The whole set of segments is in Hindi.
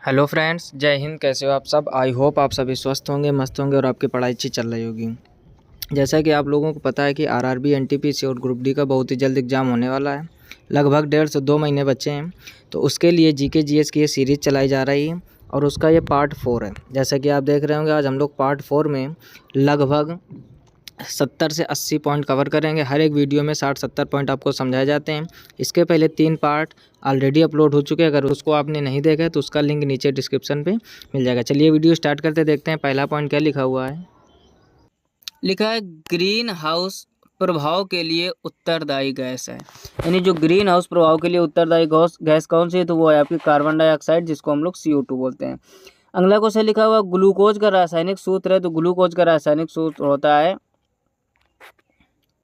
हेलो फ्रेंड्स, जय हिंद। कैसे हो आप सब? आई होप आप सभी स्वस्थ होंगे, मस्त होंगे और आपकी पढ़ाई अच्छी चल रही होगी। जैसा कि आप लोगों को पता है कि आरआरबी, एनटीपीसी और ग्रुप डी का बहुत ही जल्द एग्ज़ाम होने वाला है। लगभग 1.5 से 2 महीने बचे हैं। तो उसके लिए जीके जीएस की ये सीरीज़ चलाई जा रही है और उसका ये पार्ट 4 है। जैसा कि आप देख रहे होंगे, आज हम लोग पार्ट 4 में लगभग 70 से 80 पॉइंट कवर करेंगे। हर एक वीडियो में 60-70 पॉइंट आपको समझाए जाते हैं। इसके पहले 3 पार्ट ऑलरेडी अपलोड हो चुके हैं। अगर उसको आपने नहीं देखा है तो उसका लिंक नीचे डिस्क्रिप्शन पे मिल जाएगा। चलिए वीडियो स्टार्ट करते, देखते हैं पहला पॉइंट क्या लिखा हुआ है। लिखा है ग्रीन हाउस प्रभाव के लिए उत्तरदायी गैस है। यानी जो ग्रीन हाउस प्रभाव के लिए उत्तरदायी गैस कौन सी है, तो वो है आपकी कार्बन डाइऑक्साइड, जिसको हम लोग CO2 बोलते हैं। अगला क्वेश्चन लिखा हुआ ग्लूकोज का रासायनिक सूत्र है। तो ग्लूकोज का रासायनिक सूत्र होता है,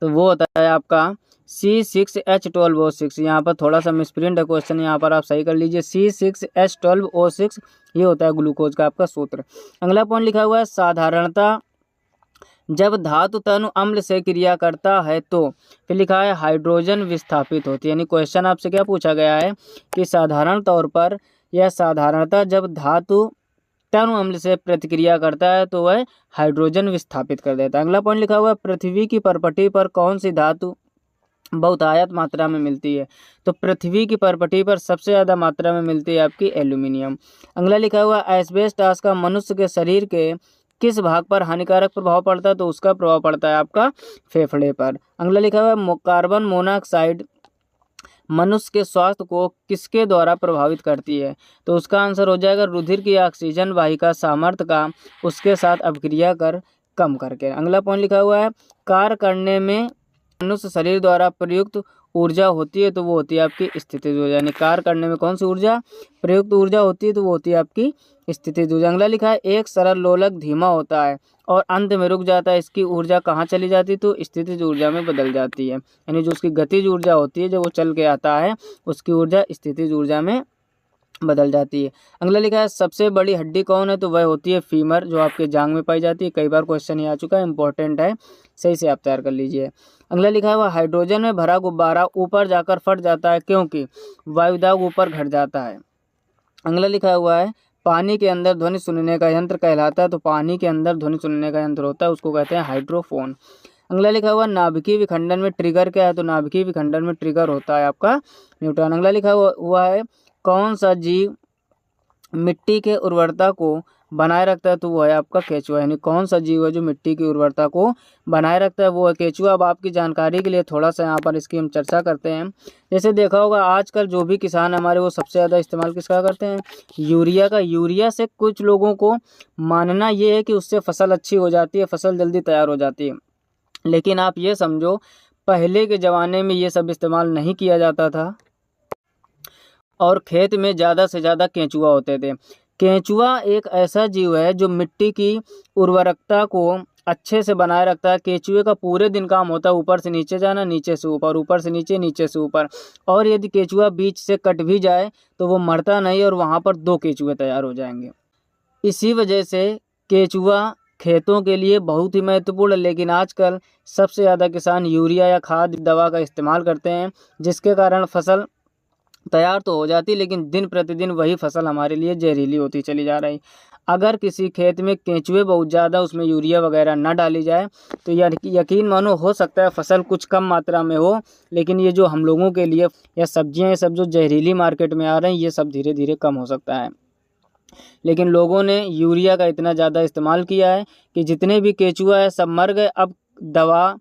तो वो होता है आपका C6H12O6। यहाँ पर थोड़ा सा मिसप्रिंट है क्वेश्चन, यहाँ पर आप सही कर लीजिए। C6H12O6 ये होता है ग्लूकोज का आपका सूत्र। अगला पॉइंट लिखा हुआ है साधारणता जब धातु तनु अम्ल से क्रिया करता है तो फिर लिखा है हाइड्रोजन विस्थापित होती है। यानी क्वेश्चन आपसे क्या पूछा गया है कि साधारण तौर पर यह साधारणतः जब धातु तनु अम्ल से प्रतिक्रिया करता है तो वह हाइड्रोजन विस्थापित कर देता है। अगला पॉइंट लिखा हुआ है पृथ्वी की परपटी पर कौन सी धातु बहुतायत मात्रा में मिलती है। तो पृथ्वी की परपटी पर सबसे ज़्यादा मात्रा में मिलती है आपकी एल्यूमिनियम। अगला लिखा हुआ एस्बेस्टॉस का मनुष्य के शरीर के किस भाग पर हानिकारक प्रभाव पड़ता है। तो उसका प्रभाव पड़ता है आपका फेफड़े पर। अगला लिखा हुआ है कार्बन मोनोऑक्साइड मनुष्य के स्वास्थ्य को किसके द्वारा प्रभावित करती है। तो उसका आंसर हो जाएगा रुधिर की ऑक्सीजन वाहिका सामर्थ्य का उसके साथ अपक्रिया कर कम करके। अगला पॉइंट लिखा हुआ है कार्य करने में मनुष्य शरीर द्वारा प्रयुक्त ऊर्जा होती है, तो वो होती है आपकी स्थितिज ऊर्जा। यानी कार्य करने में कौन सी ऊर्जा प्रयुक्त ऊर्जा होती है, तो वो होती है आपकी स्थितिज ऊर्जा। अगला लिखा है एक सरल लोलक धीमा होता है और अंत में रुक जाता है, इसकी ऊर्जा कहाँ चली जाती है, तो स्थितिज ऊर्जा में बदल जाती है। यानी जो उसकी गतिज ऊर्जा होती है, जब वो चल के आता है, उसकी ऊर्जा स्थितिज ऊर्जा में बदल जाती है। अगला लिखा है सबसे बड़ी हड्डी कौन है, तो वह होती है फीमर, जो आपके जांग में पाई जाती है। कई बार क्वेश्चन ये आ चुका है, इंपॉर्टेंट है, सही से आप तैयार कर लीजिए। अगला लिखा है वह हाइड्रोजन में भरा गुब्बारा ऊपर जाकर फट जाता है क्योंकि वायुदाब ऊपर घट जाता है। अगला लिखा हुआ है पानी के अंदर ध्वनि सुनने का यंत्र कहलाता है। तो पानी के अंदर ध्वनि सुनने का यंत्र होता है, उसको कहते हैं हाइड्रोफोन। अगला लिखा हुआ नाभिकीय विखंडन में ट्रिगर क्या है। तो नाभिकीय विखंडन में ट्रिगर होता है आपका न्यूट्रॉन। अगला लिखा हुआ है कौन सा जीव मिट्टी के उर्वरता को बनाए रखता है। तो वो है आपका केचुआ। यानी कौन सा जीव है जो मिट्टी की उर्वरता को बनाए रखता है, वो है केचुआ। अब आपकी जानकारी के लिए थोड़ा सा यहाँ पर इसकी हम चर्चा करते हैं। जैसे देखा होगा आजकल जो भी किसान हमारे, वो सबसे ज़्यादा इस्तेमाल किसका करते हैं, यूरिया का। यूरिया से कुछ लोगों को मानना ये है कि उससे फसल अच्छी हो जाती है, फसल जल्दी तैयार हो जाती है। लेकिन आप ये समझो पहले के ज़माने में ये सब इस्तेमाल नहीं किया जाता था और खेत में ज़्यादा से ज़्यादा केंचुआ होते थे। केंचुआ एक ऐसा जीव है जो मिट्टी की उर्वरकता को अच्छे से बनाए रखता है। केंचुए का पूरे दिन काम होता है ऊपर से नीचे जाना, नीचे से ऊपर, ऊपर से नीचे, नीचे से ऊपर। और यदि केंचुआ बीच से कट भी जाए तो वो मरता नहीं और वहाँ पर 2 केंचुए तैयार हो जाएंगे। इसी वजह से केंचुआ खेतों के लिए बहुत ही महत्वपूर्ण है। लेकिन आजकल सबसे ज़्यादा किसान यूरिया या खाद दवा का इस्तेमाल करते हैं, जिसके कारण फसल तैयार तो हो जाती, लेकिन दिन प्रतिदिन वही फसल हमारे लिए जहरीली होती चली जा रही। अगर किसी खेत में केंचुए बहुत ज़्यादा, उसमें यूरिया वगैरह ना डाली जाए तो यकीन मानो हो सकता है फसल कुछ कम मात्रा में हो, लेकिन ये जो हम लोगों के लिए या सब्जियां, ये सब जो जहरीली मार्केट में आ रहे हैं, ये सब धीरे धीरे कम हो सकता है। लेकिन लोगों ने यूरिया का इतना ज़्यादा इस्तेमाल किया है कि जितने भी केंचुआ है सब मर गए। अब दवा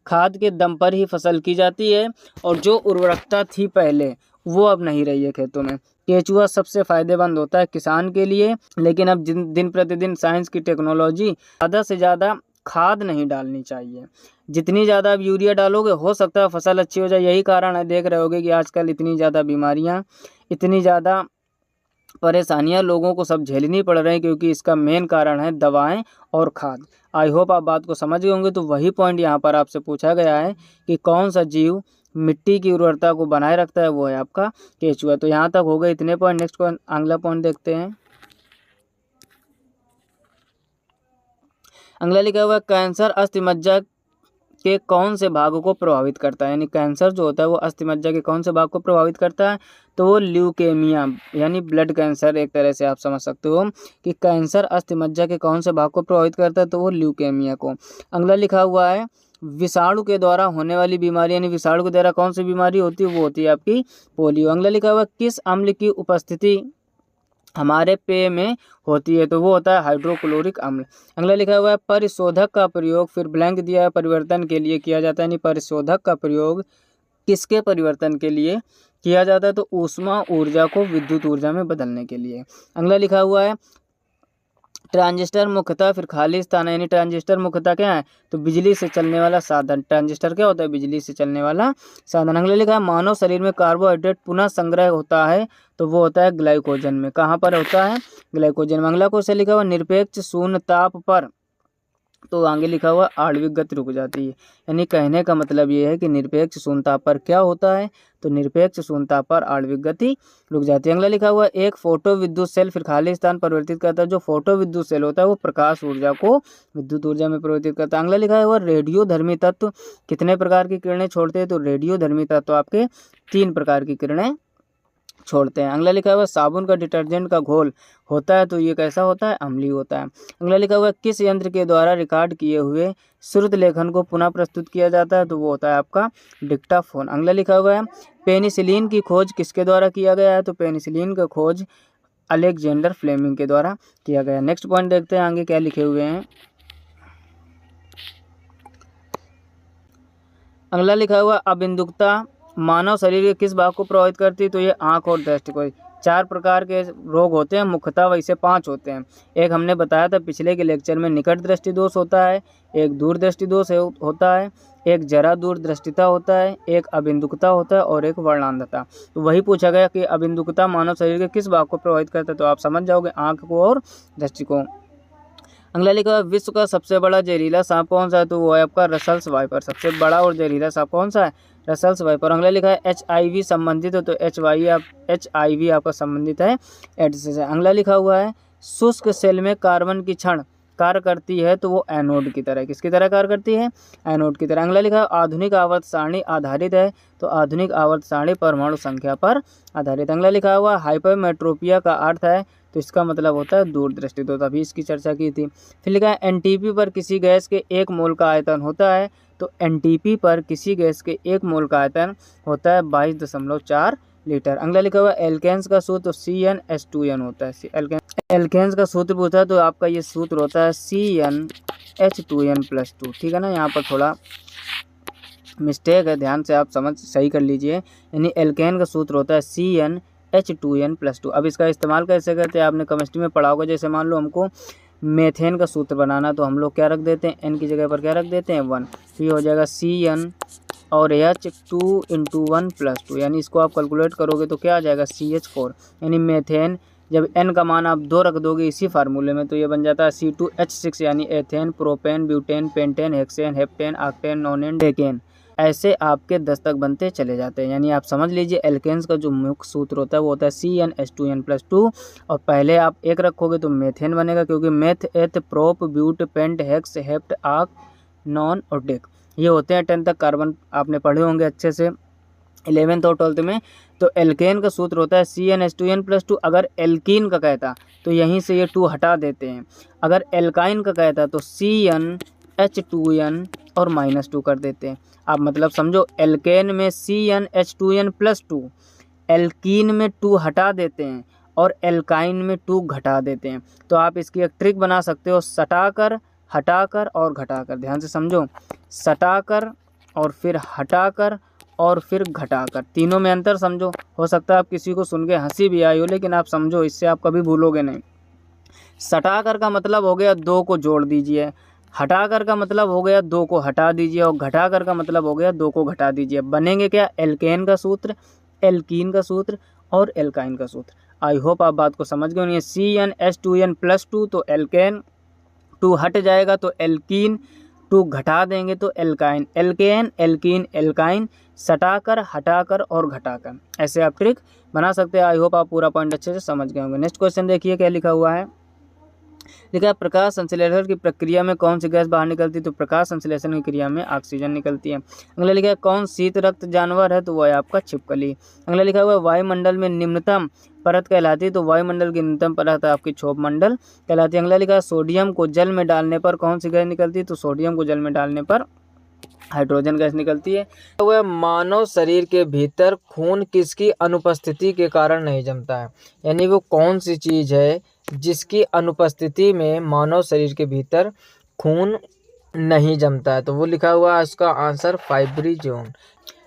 खाद के दम पर ही फसल की जाती है और जो उर्वरकता थी पहले, वो अब नहीं रही है खेतों में। केंचुआ सबसे फ़ायदेमंद होता है किसान के लिए, लेकिन अब दिन प्रतिदिन साइंस की टेक्नोलॉजी, ज़्यादा से ज़्यादा खाद नहीं डालनी चाहिए। जितनी ज़्यादा आप यूरिया डालोगे, हो सकता है फसल अच्छी हो जाए। यही कारण है, देख रहे होगे कि आजकल इतनी ज़्यादा बीमारियाँ, इतनी ज़्यादा परेशानियां लोगों को सब झेलनी पड़ रही हैं, क्योंकि इसका मेन कारण है दवाएं और खाद। आई होप आप बात को समझ गए होंगे। तो वही पॉइंट यहाँ पर आपसे पूछा गया है कि कौन सा जीव मिट्टी की उर्वरता को बनाए रखता है, वो है आपका केंचुआ। तो यहाँ तक हो गए इतने पॉइंट। नेक्स्ट पॉइंट, अगला पॉइंट देखते हैं। अगला लिखा हुआ है कैंसर अस्थि मज्जा के कौन से भाग को प्रभावित करता है, यानी कैंसर जो होता है वो अस्थिमज्जा के कौन से भाग को प्रभावित करता है, तो वो ल्यूकेमिया यानी ब्लड कैंसर। एक तरह से आप समझ सकते हो कि कैंसर अस्थिमज्जा के कौन से भाग को प्रभावित करता है, तो वो ल्यूकेमिया को। अगला लिखा हुआ है विषाणु के द्वारा होने वाली बीमारी, यानी विषाणु के द्वारा कौन सी बीमारी होती है, वो होती है आपकी पोलियो। अगला लिखा हुआ किस अम्ल की उपस्थिति हमारे पेय में होती है, तो वो होता है हाइड्रोक्लोरिक अम्ल। अगला लिखा हुआ है परिशोधक का प्रयोग, फिर ब्लैंक दिया है, परिवर्तन के लिए किया जाता है, यानी परिशोधक का प्रयोग किसके परिवर्तन के लिए किया जाता है, तो ऊष्मा ऊर्जा को विद्युत ऊर्जा में बदलने के लिए। अगला लिखा हुआ है ट्रांजिस्टर मुख्यतः, फिर खाली स्थान है, यानी ट्रांजिस्टर मुख्यतः क्या है, तो बिजली से चलने वाला साधन। ट्रांजिस्टर क्या होता है, बिजली से चलने वाला साधन। अगले लिखा है मानव शरीर में कार्बोहाइड्रेट पुनः संग्रह होता है, तो वो होता है ग्लाइकोजन में। कहाँ पर होता है, ग्लाइकोजन में। अगला क्वेश्चन लिखा हुआ निरपेक्ष शून्य ताप पर, तो आगे लिखा हुआ आणविक गति रुक जाती है, यानी कहने का मतलब ये है कि निरपेक्ष शून्यता पर क्या होता है, तो निरपेक्ष शून्यता पर आणविक गति रुक जाती है। अगला लिखा हुआ एक फोटो विद्युत सेल, फिर खाली स्थान परिवर्तित करता है। जो फोटो विद्युत सेल होता है वो प्रकाश ऊर्जा को विद्युत ऊर्जा में परिवर्तित करता है। अगला लिखा हुआ रेडियो धर्मी तत्व कितने प्रकार की किरणें छोड़ते हैं, तो रेडियो धर्मी तत्व आपके 3 प्रकार की किरणें छोड़ते हैं। अगला लिखा हुआ है साबुन का डिटर्जेंट का घोल होता है, तो ये कैसा होता है, अम्लीय होता है। अगला लिखा हुआ है किस यंत्र के द्वारा रिकॉर्ड किए हुए श्रुत लेखन को पुनः प्रस्तुत किया जाता है, तो वो होता है आपका डिक्टाफोन। अगला लिखा हुआ है पेनिसिलिन की खोज किसके द्वारा किया गया है, तो पेनिसिलिन का खोज अलेक्जेंडर फ्लेमिंग के द्वारा किया गया। नेक्स्ट पॉइंट देखते हैं आगे क्या लिखे हुए हैं। अगला लिखा हुआ अबिंदुकता मानव शरीर के किस भाग को प्रभावित करती है, तो ये आंख और दृष्टि को। 4 प्रकार के रोग होते हैं, मुख्यतः वैसे 5 होते हैं। एक हमने बताया था पिछले के लेक्चर में, निकट दृष्टि दोष होता है, एक दूर दृष्टि दोष होता है, एक जरा दूर दृष्टिता होता है, एक अबिंदुकता होता है और एक वर्णांधता। तो वही पूछा गया कि अबिंदुकता मानव शरीर के किस भाग को प्रभावित करता है, तो आप समझ जाओगे आँख को और दृष्टि को। अगला लिखा है विश्व का सबसे बड़ा जहरीला सांप कौन सा है, तो वो है आपका रसल्स वाइपर। सबसे बड़ा और जहरीला सांप कौन सा है, रसल्स वाइपर। अगला लिखा है HIV संबंधित है, तो HIV आपका संबंधित है एड्स से। अगला लिखा हुआ है शुष्क सेल में कार्बन की क्षण कार्य करती है, तो वो एनोड की तरह, किसकी तरह कार्य करती है, एनोड की तरह। अगला लिखा है आधुनिक आवर्त सारणी आधारित है, तो आधुनिक आवर्त सारणी परमाणु संख्या पर आधारित। अगला लिखा हुआ हाइपरमेट्रोपिया का अर्थ है, तो इसका मतलब होता है दूरदृष्टि। तो तभी इसकी चर्चा की थी। फिर लिखा है एनटीपी पर किसी गैस के 1 मोल का आयतन होता है, तो एनटीपी पर किसी गैस के 1 मोल का आयतन होता है 22.4 लीटर। अगला लिखा हुआ एल्केन्स का सूत्र, तो CnH2n होता है। एल्केन्स का सूत्र पूछा है, तो आपका ये सूत्र होता है CnH2n+2। ठीक है ना, यहाँ पर थोड़ा मिस्टेक है, ध्यान से आप समझ सही कर लीजिए। यानी एल्केन का सूत्र होता है CnH2n+2। अब इसका इस्तेमाल कैसे करते हैं, आपने केमिस्ट्री में पढ़ा होगा। जैसे मान लो हमको मेथेन का सूत्र बनाना, तो हम लोग क्या रख देते हैं, n की जगह पर क्या रख देते हैं 1, तो ये हो जाएगा Cn और H2 × 1+2, यानी इसको आप कैलकुलेट करोगे तो क्या आ जाएगा CH4। यानी मेथेन जब n का मान आप 2 रख दोगे इसी फार्मूले में, तो ये बन जाता है C2H6, यानी ethane, propane, butane, pentane, hexane, heptane, octane, नोनेन, decane. ऐसे आपके 10 तक बनते चले जाते हैं। यानी आप समझ लीजिए एल्केन्स का जो मुख्य सूत्र होता है वो होता है CnH2n+2, और पहले आप 1 रखोगे तो मेथेन बनेगा, क्योंकि meth, eth, prop, but, pent, hex, hept, oct, non और डेक ये होते हैं 10 तक कार्बन आपने पढ़े होंगे अच्छे से 11th और 12th में। तो एल्केन का सूत्र होता है CnH2n+2। अगर एल्कीन का कहता तो यहीं से ये 2 हटा देते हैं। अगर एल्काइन का कहता तो CnH2n और -2 कर देते हैं। आप मतलब समझो, एल्केन में CnH2n+2, एल्कीन में 2 हटा देते हैं और एल्काइन में 2 घटा देते हैं। तो आप इसकी एक ट्रिक बना सकते हो, सटाकर, हटाकर और घटाकर। ध्यान से समझो, सटाकर और फिर हटाकर और फिर घटाकर, तीनों में अंतर समझो। हो सकता है आप किसी को सुन के हंसी भी आई हो, लेकिन आप समझो, इससे आप कभी भूलोगे नहीं। सटाकर का मतलब हो गया 2 को जोड़ दीजिए, हटाकर का मतलब हो गया 2 को हटा दीजिए, और घटाकर का मतलब हो गया 2 को घटा दीजिए। बनेंगे क्या, एल्केन का सूत्र, एल्कीन का सूत्र और एल्काइन का सूत्र। आई होप आप बात को समझ गए होंगे। CnH2n+2 तो एल्केन, 2 हट जाएगा तो एल्कीन, 2 घटा देंगे तो एल्काइन, एल्केन, एल्कीन, एल्काइन, सटाकर, हटाकर और घटाकर। ऐसे आप ट्रिक बना सकते हैं। आई होप आप पूरा पॉइंट अच्छे से समझ गए होंगे। नेक्स्ट क्वेश्चन देखिए क्या लिखा हुआ है। लिखा है प्रकाश संश्लेषण की प्रक्रिया में कौन सी गैस बाहर निकलती है, तो प्रकाश संश्लेषण की क्रिया में ऑक्सीजन निकलती है। अगला लिखा है कौन शीत रक्त जानवर है, तो वह है आपका छिपकली। अगला लिखा हुआ है वायुमंडल में निम्नतम परत कहलाती है, तो वायुमंडल की निम्नतम परत आपकी क्षोभ मंडल कहलाती है। अगला लिखा है सोडियम को जल में डालने पर कौन सी गैस निकलती है, तो सोडियम को जल में डालने पर हाइड्रोजन गैस निकलती है। वह मानव शरीर के भीतर खून किसकी अनुपस्थिति के कारण नहीं जमता है, यानी वो कौन सी चीज़ है जिसकी अनुपस्थिति में मानव शरीर के भीतर खून नहीं जमता है, तो वो लिखा हुआ है इसका आंसर फाइब्रिजोन।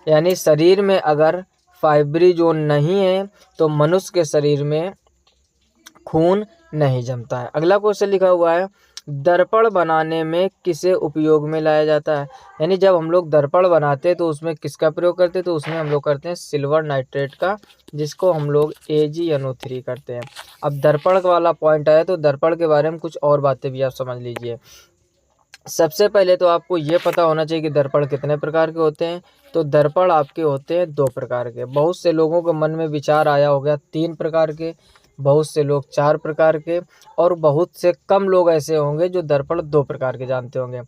यानी शरीर में अगर फाइब्रिजोन नहीं है तो मनुष्य के शरीर में खून नहीं जमता है। अगला क्वेश्चन लिखा हुआ है दर्पण बनाने में किसे उपयोग में लाया जाता है, यानी जब हम लोग दर्पण बनाते हैं तो उसमें किसका प्रयोग करते हैं, तो उसमें हम लोग करते हैं सिल्वर नाइट्रेट का, जिसको हम लोग AgNO3 करते हैं। अब दर्पण वाला पॉइंट आया तो दर्पण के बारे में कुछ और बातें भी आप समझ लीजिए। सबसे पहले तो आपको ये पता होना चाहिए कि दर्पण कितने प्रकार के होते हैं, तो दर्पण आपके होते हैं 2 प्रकार के। बहुत से लोगों के मन में विचार आया होगा 3 प्रकार के, बहुत से लोग 4 प्रकार के, और बहुत से कम लोग ऐसे होंगे जो दर्पण 2 प्रकार के जानते होंगे।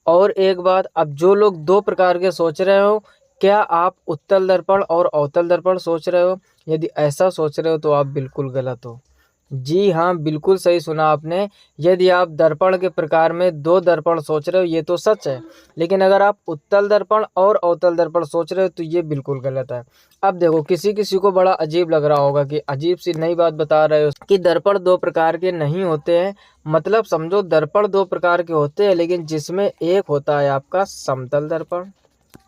और एक बात, अब जो लोग 2 प्रकार के सोच रहे हो, क्या आप उत्तल दर्पण और अवतल दर्पण सोच रहे हो? यदि ऐसा सोच रहे हो तो आप बिल्कुल गलत हो। जी हाँ, बिल्कुल सही सुना आपने। यदि आप दर्पण के प्रकार में 2 दर्पण सोच रहे हो ये तो सच है, लेकिन अगर आप उत्तल दर्पण और अवतल दर्पण सोच रहे हो तो ये बिल्कुल गलत है। अब देखो, किसी किसी को बड़ा अजीब लग रहा होगा कि अजीब सी नई बात बता रहे हो कि दर्पण 2 प्रकार के नहीं होते हैं। मतलब समझो दर्पण 2 प्रकार के होते हैं, लेकिन जिसमें एक होता है आपका समतल दर्पण।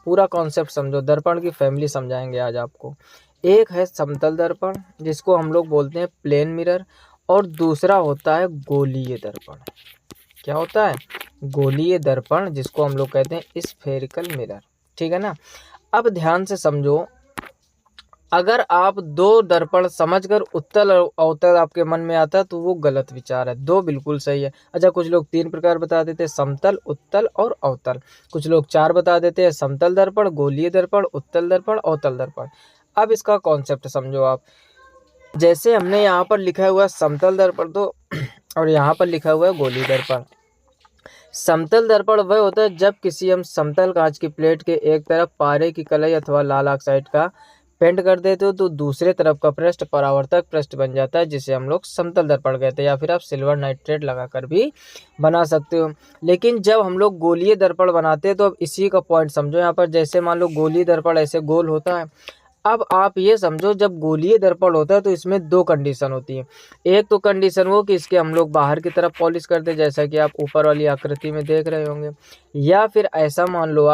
पूरा कॉन्सेप्ट समझो, दर्पण की फैमिली समझाएंगे आज आपको। एक है समतल दर्पण जिसको हम लोग बोलते हैं प्लेन मिरर, और दूसरा होता है गोलीय दर्पण। क्या होता है? गोलीय दर्पण, जिसको हम लोग कहते हैं स्फेरिकल मिरर। ठीक है ना। अब ध्यान से समझो, अगर आप 2 दर्पण समझकर उत्तल और अवतल आपके मन में आता है तो वो गलत विचार है। 2 बिल्कुल सही है। अच्छा, कुछ लोग 3 प्रकार बता देते हैं, समतल, उत्तल और अवतल। कुछ लोग 4 बता देते हैं, समतल दर्पण, गोलीय दर्पण, उत्तल दर्पण, अवतल दर्पण। अब इसका कॉन्सेप्ट समझो आप। जैसे हमने यहाँ पर लिखा हुआ है समतल दर्पण तो और यहाँ पर लिखा हुआ है गोलीय दर्पण। समतल दर्पण वह होता है जब किसी हम समतल कांच की प्लेट के एक तरफ पारे की कलई अथवा लाल ऑक्साइड का पेंट कर देते हो तो दूसरे तरफ का पृष्ठ परावर्तक पृष्ठ बन जाता है, जिसे हम लोग समतल दर्पण कहते हैं, या फिर आप सिल्वर नाइट्रेट लगाकर भी बना सकते हो। लेकिन जब हम लोग गोलीय दर्पण बनाते हैं तो अब इसी का पॉइंट समझो यहाँ पर। जैसे मान लो गोलीय दर्पण ऐसे गोल होता है। अब आप ये समझो, जब गोलीय दर्पण होता है तो इसमें 2 कंडीशन होती है। एक तो कंडीशन वो कि इसके हम लोग बाहर की तरफ पॉलिश करते, जैसा कि आप ऊपर वाली आकृति में देख रहे होंगे, या फिर ऐसा मान लो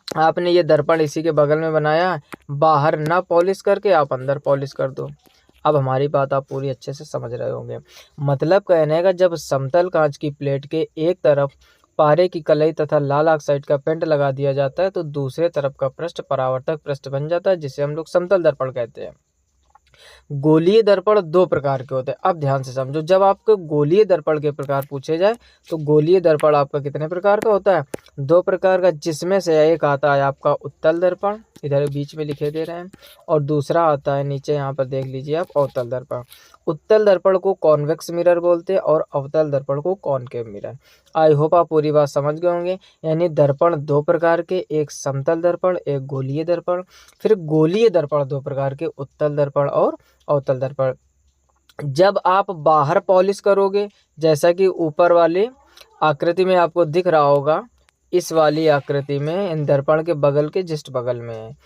आपने ये दर्पण इसी के बगल में बनाया, बाहर ना पॉलिश करके आप अंदर पॉलिश कर दो। अब हमारी बात आप पूरी अच्छे से समझ रहे होंगे। मतलब कहने का, जब समतल कांच की प्लेट के एक तरफ पारे की कलई तथा लाल ऑक्साइड का पेंट लगा दिया जाता है तो दूसरे तरफ का पृष्ठ परावर्तक पृष्ठ बन जाता है, जिसे हम लोग समतल दर्पण कहते हैं। गोलीय दर्पण 2 प्रकार के होते हैं। अब ध्यान से समझो, जब आपको गोलीय दर्पण के प्रकार पूछे जाए तो गोलीय दर्पण आपका कितने प्रकार का होता है? 2 प्रकार का, जिसमें से एक आता है आपका उत्तल दर्पण, इधर बीच में लिखे दे रहे हैं, और दूसरा आता है नीचे यहाँ पर देख लीजिए आप, अवतल दर्पण। उत्तल दर्पण को कॉन्वेक्स मिरर बोलते हैं और अवतल दर्पण को कॉनकेव मिरर। आई होप आप पूरी बात समझ गए होंगे। यानी दर्पण 2 प्रकार के, एक समतल दर्पण, एक गोलीय दर्पण। फिर गोलीय दर्पण 2 प्रकार के, उत्तल दर्पण और अवतल दर्पण। जब आप बाहर पॉलिश करोगे, जैसा कि ऊपर वाली आकृति में आपको दिख रहा होगा, इस वाली आकृति में इन दर्पण के बगल के जस्ट बगल में है,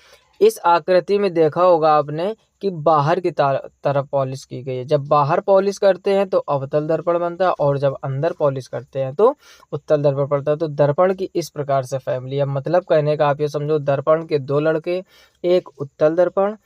इस आकृति में देखा होगा आपने कि बाहर की तरफ पॉलिश की गई है। जब बाहर पॉलिश करते हैं तो अवतल दर्पण बनता है, और जब अंदर पॉलिश करते हैं तो उत्तल दर्पण पड़ता है। तो दर्पण की इस प्रकार से फैमिली है। मतलब कहने का आप ये समझो, दर्पण के 2 लड़के, एक उत्तल दर्पण,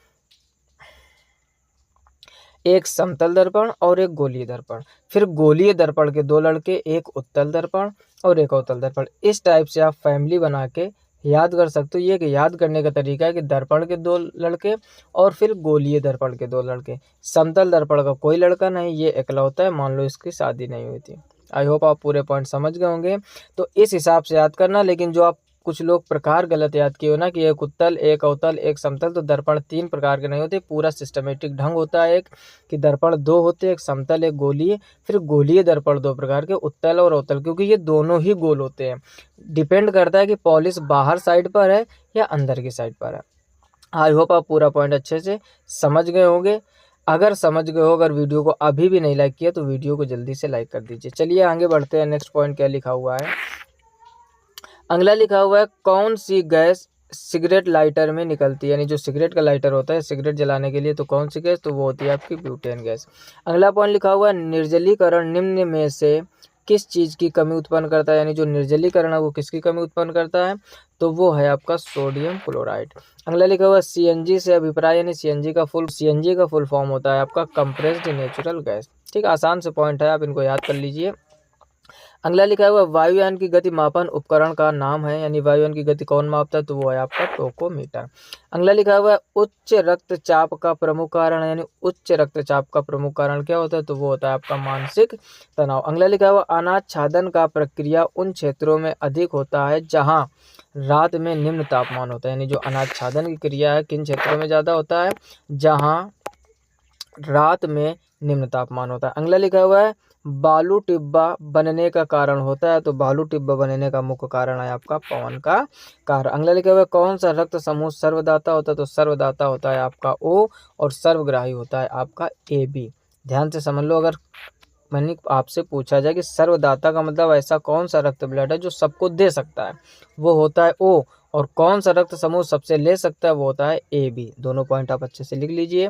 एक समतल दर्पण और एक गोलीय दर्पण। फिर गोलीय दर्पण के 2 लड़के, एक उत्तल दर्पण और एक अवतल दर्पण। इस टाइप से आप फैमिली बना के याद कर सकते हो। ये कि याद करने का तरीका है कि दर्पण के 2 लड़के और फिर गोलीय दर्पण के 2 लड़के। समतल दर्पण का कोई लड़का नहीं, ये इकलौता है, मान लो इसकी शादी नहीं हुई थी। आई होप आप पूरे पॉइंट समझ गए होंगे। तो इस हिसाब से याद करना। लेकिन जो आप कुछ लोग प्रकार गलत याद किए हो ना कि एक उत्तल, एक अवतल, एक समतल। तो दर्पण 3 प्रकार के नहीं होते, पूरा सिस्टमेटिक ढंग होता है। एक कि दर्पण 2 होते हैं, एक समतल एक गोलीय। फिर गोलीय दर्पण 2 प्रकार के, उत्तल और अवतल, क्योंकि ये दोनों ही गोल होते हैं। डिपेंड करता है कि पॉलिश बाहर साइड पर है या अंदर की साइड पर है। आई होप आप पूरा पॉइंट अच्छे से समझ गए होंगे। अगर समझ गए हो, अगर वीडियो को अभी भी नहीं लाइक किया तो वीडियो को जल्दी से लाइक कर दीजिए। चलिए आगे बढ़ते हैं। नेक्स्ट पॉइंट क्या लिखा हुआ है, अगला लिखा हुआ है कौन सी गैस सिगरेट लाइटर में निकलती है। यानी जो सिगरेट का लाइटर होता है सिगरेट जलाने के लिए, तो कौन सी गैस, तो वो होती है आपकी ब्यूटेन गैस। अगला पॉइंट लिखा हुआ है निर्जलीकरण निम्न में से किस चीज़ की कमी उत्पन्न करता है। यानी जो निर्जलीकरण है वो किसकी कमी उत्पन्न करता है, तो वो है आपका सोडियम क्लोराइड। अगला लिखा हुआ है सीएनजी से अभिप्राय। यानी सीएनजी का फुल फॉर्म होता है आपका कंप्रेस्ड नेचुरल गैस। ठीक, आसान से पॉइंट है, आप इनको याद कर लीजिए। अगला लिखा हुआ वायुयान की गति मापन उपकरण का नाम है। यानी वायुयान की गति कौन मापता है, तो वो है आपका टोकोमीटर। अगला लिखा हुआ है उच्च रक्तचाप का प्रमुख कारण। यानी उच्च रक्तचाप का प्रमुख कारण क्या होता है, तो वो होता है आपका मानसिक तनाव। अगला लिखा हुआ अनाच्छादन का प्रक्रिया उन क्षेत्रों में अधिक होता है जहाँ रात में निम्न तापमान होता है। यानी जो अनाच्छादन की क्रिया है किन क्षेत्रों में ज़्यादा होता है, जहाँ रात में निम्न तापमान होता है। अगला लिखा हुआ है बालू टिब्बा बनने का कारण होता है, तो बालू टिब्बा बनने का मुख्य कारण है आपका पवन का कार्य। अगला लिखा हुआ है कौन सा रक्त समूह सर्वदाता होता है, तो सर्वदाता होता है आपका O और सर्वग्राही होता है आपका AB। ध्यान से समझ लो, अगर मैंने आपसे पूछा जाए कि सर्वदाता का मतलब ऐसा कौन सा रक्त ब्लड है जो सबको दे सकता है, वो होता है O, और कौन सा रक्त समूह सबसे ले सकता है, वो होता है AB। दोनों पॉइंट आप अच्छे से लिख लीजिए।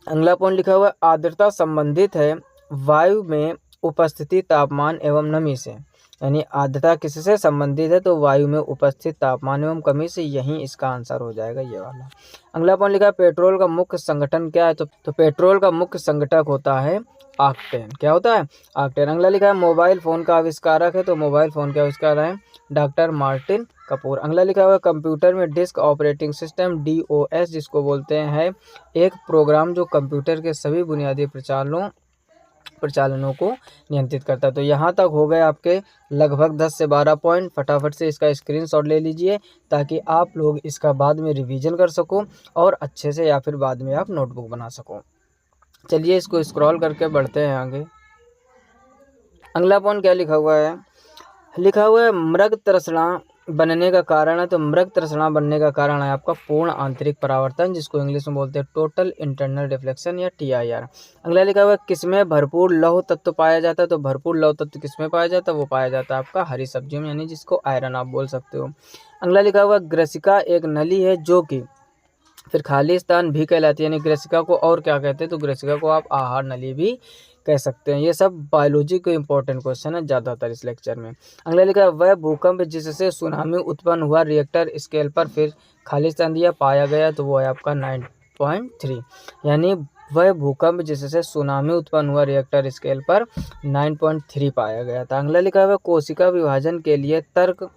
अगला पॉइंट लिखा हुआ है आर्द्रता संबंधित है वायु में उपस्थिति तापमान एवं नमी से। यानी आर्द्रता किससे संबंधित है, तो वायु में उपस्थित तापमान एवं कमी से। यही इसका आंसर हो जाएगा ये वाला। अगला पॉइंट लिखा है पेट्रोल का मुख्य संगठन क्या है, तो पेट्रोल का मुख्य संगठक होता है ऑक्टेन। क्या होता है, ऑक्टेन। अगला लिखा है मोबाइल फ़ोन का आविष्कारक है, तो मोबाइल फ़ोन के आविष्कार है डॉक्टर मार्टिन कपूर। अगला लिखा हुआ है कंप्यूटर में डिस्क ऑपरेटिंग सिस्टम DOS जिसको बोलते हैं एक प्रोग्राम जो कंप्यूटर के सभी बुनियादी प्रचालनों को नियंत्रित करता है। तो यहाँ तक हो गए आपके लगभग 10 से 12 पॉइंट। फटाफट से इसका स्क्रीनशॉट ले लीजिए ताकि आप लोग इसका बाद में रिवीजन कर सको और अच्छे से, या फिर बाद में आप नोटबुक बना सको। चलिए इसको स्क्रॉल करके बढ़ते हैं आगे। अगला पॉइंट क्या लिखा हुआ है, लिखा हुआ है मृग तृष्णा बनने का कारण है, तो मृग तृष्णा बनने का कारण है आपका पूर्ण आंतरिक परावर्तन जिसको इंग्लिश में बोलते हैं टोटल इंटरनल रिफ्लेक्शन या TIR। अगला लिखा हुआ है किसमें भरपूर लौह तत्व पाया जाता है, तो भरपूर लौह तत्व किसमें पाया जाता है, वो पाया जाता है आपका हरी सब्जियों में, यानी जिसको आयरन आप बोल सकते हो। अगला लिखा हुआ ग्रसिका एक नली है जो कि फिर खाली स्थान भी कहलाती है। यानी ग्रसिका को और क्या कहते हैं, तो ग्रसिका को आप आहार नली भी कह सकते हैं। ये सब बायोलॉजी के इंपॉर्टेंट क्वेश्चन है ज़्यादातर इस लेक्चर में। अगला लिखा है वह भूकंप जिससे सुनामी उत्पन्न हुआ रिएक्टर स्केल पर फिर खाली स्थान दिया पाया गया, तो वो है आपका 9.3। यानी वह भूकंप जिससे सुनामी उत्पन्न हुआ रिएक्टर स्केल पर 9.3 पाया गया था। अगला लिखा हुआ कोशिका विभाजन के लिए तर्क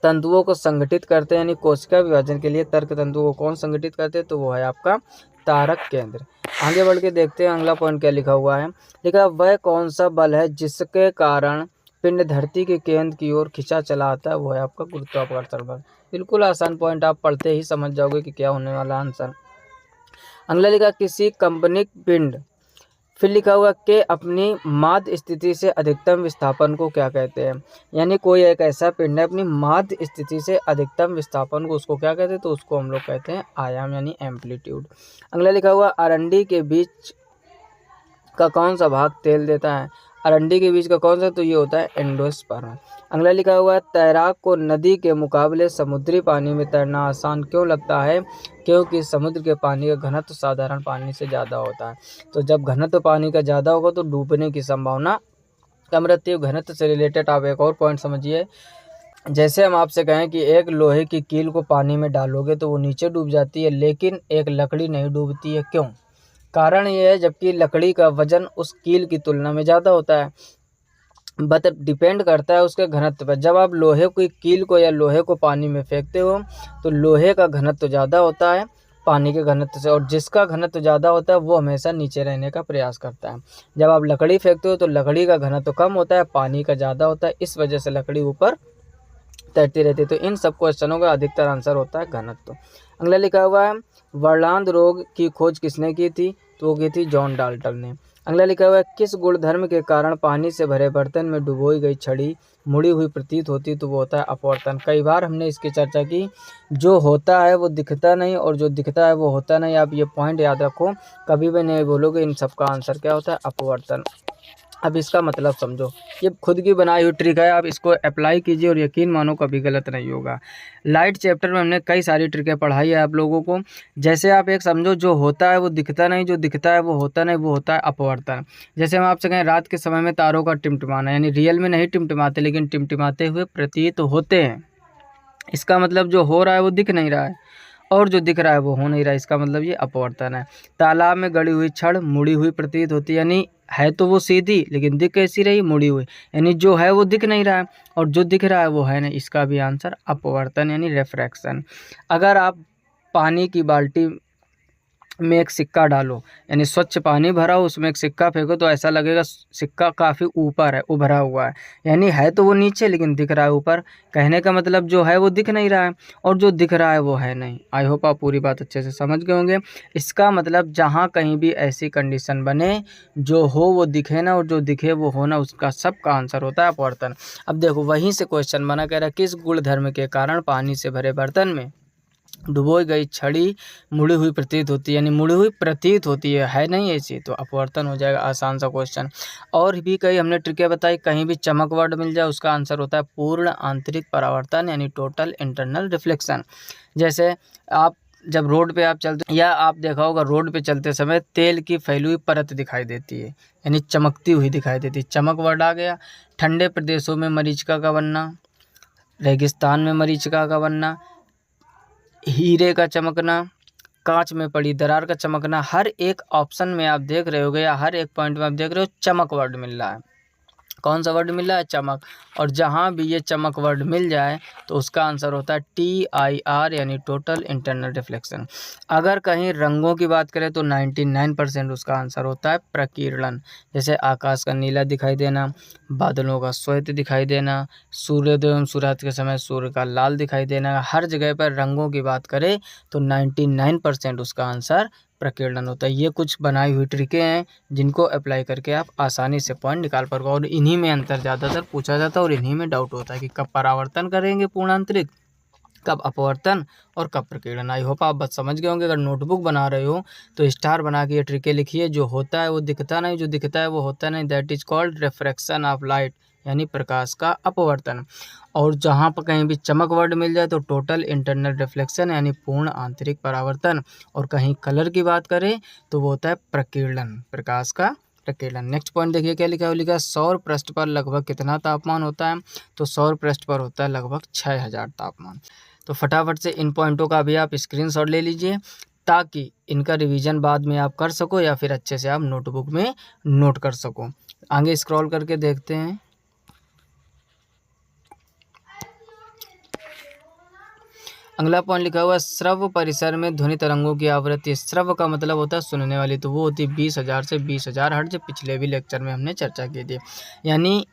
तंतुओं को संगठित करते हैं। यानी कोशिका विभाजन के लिए तर्क तंतुओं को कौन संगठित करते हैं, तो वो है आपका तारक केंद्र। आगे बढ़ के देखते हैं अगला पॉइंट क्या लिखा हुआ है, लिखा वह कौन सा बल है जिसके कारण पिंड धरती के केंद्र की ओर खिंचा चला आता है, वो है आपका गुरुत्वाकर्षण बल। बिल्कुल आसान पॉइंट, आप पढ़ते ही समझ जाओगे कि क्या होने वाला आंसर। अगला लिखा किसी कंपनिक पिंड, फिर लिखा हुआ कि अपनी माध्य स्थिति से अधिकतम विस्थापन को क्या कहते हैं। यानी कोई एक ऐसा पिंड है अपनी माध्य स्थिति से अधिकतम विस्थापन को उसको क्या कहते हैं, तो उसको हम लोग कहते हैं आयाम यानी एम्पलीट्यूड। अगला लिखा हुआ अरंडी के बीच का कौन सा भाग तेल देता है, अरंडी के बीच का कौन सा, तो ये होता है एंडोस्पर्म। अगला लिखा हुआ है तैराक को नदी के मुकाबले समुद्री पानी में तैरना आसान क्यों लगता है, क्योंकि समुद्र के पानी का घनत्व साधारण पानी से ज़्यादा होता है। तो जब घनत्व पानी का ज़्यादा होगा तो डूबने की संभावना कम रहती है। घनत्व से रिलेटेड आप एक और पॉइंट समझिए, जैसे हम आपसे कहें कि एक लोहे की कील को पानी में डालोगे तो वो नीचे डूब जाती है, लेकिन एक लकड़ी नहीं डूबती है, क्यों? कारण ये है जबकि लकड़ी का वजन उस कील की तुलना में ज़्यादा होता है, बट डिपेंड करता है उसके घनत्व पर। जब आप लोहे की कील को या लोहे को पानी में फेंकते हो तो लोहे का घनत्व ज़्यादा होता है पानी के घनत्व से, और जिसका घनत्व ज़्यादा होता है वो हमेशा नीचे रहने का प्रयास करता है। जब आप लकड़ी फेंकते हो तो लकड़ी का घनत्व कम होता है, पानी का ज़्यादा होता है, इस वजह से लकड़ी ऊपर तैरती रहती है। तो इन सब क्वेश्चनों का अधिकतर आंसर होता है घनत्व। अगला लिखा हुआ है वर्लांद रोग की खोज किसने की थी? तो वो की थी जॉन डाल्टन ने। अगला लिखा हुआ है किस गुणधर्म के कारण पानी से भरे बर्तन में डुबोई गई छड़ी मुड़ी हुई प्रतीत होती? तो वो होता है अपवर्तन। कई बार हमने इसकी चर्चा की, जो होता है वो दिखता नहीं और जो दिखता है वो होता नहीं। आप ये पॉइंट याद रखो, कभी भी नहीं बोलोगे इन सब का आंसर क्या होता है? अपवर्तन। अब इसका मतलब समझो, ये खुद की बनाई हुई ट्रिक है, आप इसको अप्लाई कीजिए और यकीन मानो कभी गलत नहीं होगा। लाइट चैप्टर में हमने कई सारी ट्रिकें पढ़ाई है आप लोगों को। जैसे आप एक समझो, जो होता है वो दिखता नहीं, जो दिखता है वो होता नहीं, वो होता है अपवर्तन। जैसे हम आपसे कहें रात के समय में तारों का टिमटिमाना, यानी रियल में नहीं टिमटिमाते लेकिन टिमटिमाते हुए प्रतीत होते हैं। इसका मतलब जो हो रहा है वो दिख नहीं रहा है और जो दिख रहा है वो हो नहीं रहा है, इसका मतलब ये अपवर्तन है। तालाब में गड़ी हुई छड़ मुड़ी हुई प्रतीत होती है, यानी है तो वो सीधी लेकिन दिख कैसी रही? मुड़ी हुई। यानी जो है वो दिख नहीं रहा है और जो दिख रहा है वो है नहीं। इसका भी आंसर अपवर्तन यानी रिफ्रैक्शन। अगर आप पानी की बाल्टी में एक सिक्का डालो, यानी स्वच्छ पानी भरा हो, उसमें एक सिक्का फेंको तो ऐसा लगेगा सिक्का काफ़ी ऊपर है, उभरा हुआ है। यानी है तो वो नीचे लेकिन दिख रहा है ऊपर। कहने का मतलब जो है वो दिख नहीं रहा है और जो दिख रहा है वो है नहीं। आई होप आप पूरी बात अच्छे से समझ गए होंगे। इसका मतलब जहाँ कहीं भी ऐसी कंडीशन बने जो हो वो दिखे ना और जो दिखे वो हो ना, उसका सबका आंसर होता है अपवर्तन। अब देखो वहीं से क्वेश्चन बना, कह रहा है किस गुणधर्म के कारण पानी से भरे बर्तन में डुबोई गई छड़ी मुड़ी हुई प्रतीत होती है? यानी मुड़ी हुई प्रतीत होती है नहीं ऐसी, तो अपवर्तन हो जाएगा। आसान सा क्वेश्चन। और भी कई हमने ट्रिकें बताई, कहीं भी चमक वर्ड मिल जाए उसका आंसर होता है पूर्ण आंतरिक परावर्तन यानी टोटल इंटरनल रिफ्लेक्शन। जैसे आप जब रोड पे आप चलते, या आप देखा होगा रोड पे चलते समय तेल की फैली हुई परत दिखाई देती है, यानी चमकती हुई दिखाई देती है, चमक वर्ड आ गया। ठंडे प्रदेशों में मरीचिका का बनना, रेगिस्तान में मरीचिका का बनना, हीरे का चमकना, कांच में पड़ी दरार का चमकना, हर एक ऑप्शन में आप देख रहे होगे या हर एक पॉइंट में आप देख रहे हो चमक वर्ड मिल रहा है। कौन सा वर्ड मिल रहा है? चमक। और जहाँ भी ये चमक वर्ड मिल जाए तो उसका आंसर होता है TIR यानी टोटल इंटरनल रिफ्लेक्शन। अगर कहीं रंगों की बात करें तो 99% उसका आंसर होता है प्रकीर्णन। जैसे आकाश का नीला दिखाई देना, बादलों का श्वेत दिखाई देना, सूर्योदय एवं सूर्यास्त के समय सूर्य का लाल दिखाई देना, हर जगह पर रंगों की बात करें तो 99% उसका आंसर प्रकीर्णन होता है। ये कुछ बनाई हुई ट्रिकें हैं जिनको अप्लाई करके आप आसानी से पॉइंट निकाल पाओगे और इन्हीं में अंतर ज़्यादातर पूछा जाता है और इन्हीं में डाउट होता है कि कब परावर्तन करेंगे पूर्णांतरिक, कब अपवर्तन और कब प्रकीर्णन। आई होप आप बस समझ गए होंगे। अगर नोटबुक बना रहे हो तो स्टार बना के ये ट्रिकें लिखिए। जो होता है वो दिखता नहीं, जो दिखता है वो होता नहीं, that is called refraction of light यानी प्रकाश का अपवर्तन। और जहाँ पर कहीं भी चमक वर्ड मिल जाए तो टोटल इंटरनल रिफ्लेक्शन यानी पूर्ण आंतरिक परावर्तन। और कहीं कलर की बात करें तो वो होता है प्रकीर्णन, प्रकाश का प्रकीर्णन। नेक्स्ट पॉइंट देखिए क्या लिखा है, लिखा है सौर पृष्ठ पर लगभग कितना तापमान होता है? तो सौर पृष्ठ पर होता है लगभग 6000 तापमान। तो फटाफट से इन पॉइंटों का भी आप स्क्रीनशॉट ले लीजिए ताकि इनका रिवीजन बाद में आप कर सको या फिर अच्छे से आप नोटबुक में नोट कर सको। आगे स्क्रॉल करके देखते हैं। अगला पॉइंट लिखा हुआ है श्रव्य परिसर में ध्वनि तरंगों की आवृत्ति। श्रव्य का मतलब होता है सुनने वाली, तो वो होती है 20,000 से 20,000 हर्ट्ज। पिछले भी लेक्चर में हमने चर्चा की थी। यानी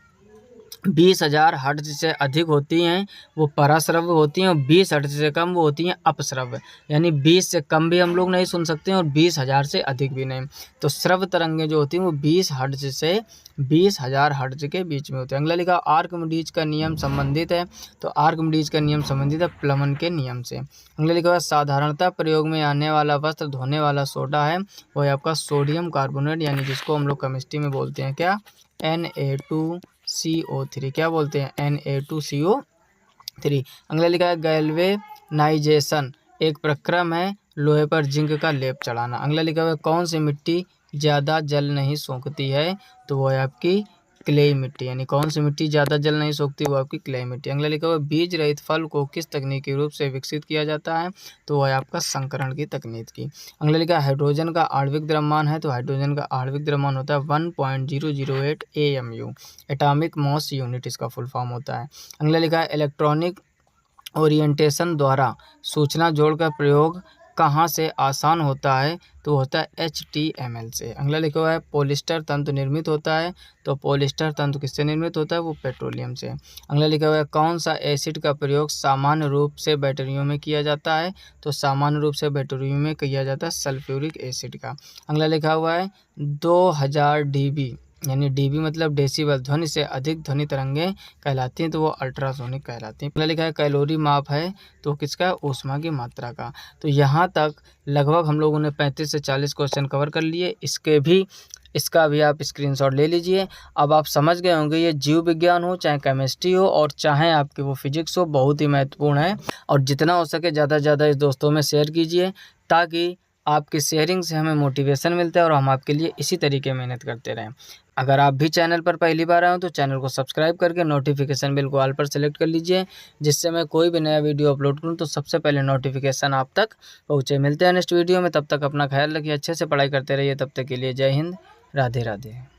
20,000 हर्ट्ज से अधिक होती हैं वो पराश्रव्य होती हैं और 20 हर्ट्ज से कम वो होती हैं अपश्रव्य। यानी 20 से कम भी हम लोग नहीं सुन सकते हैं और 20,000 से अधिक भी नहीं। तो श्रव्य तरंगें जो होती हैं वो 20 हर्ट्ज से 20,000 हर्ट्ज के बीच में होते हैं। अगला लिखा आर्किमिडीज का नियम संबंधित है। तो आर्किमिडीज का नियम संबंधित है प्लमन के नियम से। अगला लिखा हुआ साधारणतः प्रयोग में आने वाला वस्त्र धोने वाला सोडा है, वो है आपका सोडियम कार्बोनेट, यानी जिसको हम लोग केमिस्ट्री में बोलते हैं क्या? Na2CO3। क्या बोलते हैं? Na2CO3। अगला लिखा है गैल्वेनाइजेशन एक प्रक्रम है लोहे पर जिंक का लेप चढ़ाना। अगला लिखा हुआ है कौन सी मिट्टी ज़्यादा जल नहीं सोखती है? तो वो है आपकी क्ले मिट्टी। यानी कौन सी मिट्टी ज़्यादा जल नहीं सोखती? वो आपकी क्ले मिट्टी। अगला लिखा हुआ है बीज रहित फल को किस तकनीकी रूप से विकसित किया जाता है? तो वह है आपका संकरण की तकनीक की। अगला लिखा है हाइड्रोजन का आणविक द्रव्यमान है। तो हाइड्रोजन का आणविक द्रव्यमान होता है 1.008 AMU, एटॉमिक मॉस यूनिट इसका फुल फॉर्म होता है। अगला लिखा है इलेक्ट्रॉनिक ओरिएंटेशन द्वारा सूचना जोड़कर प्रयोग कहाँ से आसान होता है, तो होता है HTML से। अगला लिखा हुआ है पॉलिस्टर तंतु निर्मित होता है, तो पॉलिस्टर तंतु किससे निर्मित होता है, वो पेट्रोलियम से। अगला लिखा हुआ है कौन सा एसिड का प्रयोग सामान्य रूप से बैटरियों में किया जाता है, तो सामान्य रूप से बैटरियों में किया जाता है सल्फ्यूरिक एसिड का। अगला लिखा हुआ है 2000 dB, यानी dB मतलब डेसिबल, ध्वनि से अधिक ध्वनि तरंगें कहलाती हैं, तो वो अल्ट्रासोनिक कहलाती हैं। अगला लिखा है कैलोरी माप है, तो किसका, ऊष्मा की मात्रा का। तो यहाँ तक लगभग हम लोगों ने 35 से 40 क्वेश्चन कवर कर लिए। इसका भी आप स्क्रीनशॉट ले लीजिए। अब आप समझ गए होंगे ये जीव विज्ञान हो, चाहे केमिस्ट्री हो, और चाहे आपके वो फिजिक्स हो, बहुत ही महत्वपूर्ण है। और जितना हो सके ज़्यादा से ज़्यादा इस दोस्तों में शेयर कीजिए, ताकि आपकी शेयरिंग से हमें मोटिवेशन मिलता है और हम आपके लिए इसी तरीके मेहनत करते रहें। अगर आप भी चैनल पर पहली बार आए हो तो चैनल को सब्सक्राइब करके नोटिफिकेशन बिल को ऑल पर सेलेक्ट कर लीजिए, जिससे मैं कोई भी नया वीडियो अपलोड करूं तो सबसे पहले नोटिफिकेशन आप तक पहुंचे। मिलते हैं नेक्स्ट वीडियो में, तब तक अपना ख्याल रखिए, अच्छे से पढ़ाई करते रहिए। तब तक के लिए जय हिंद, राधे राधे।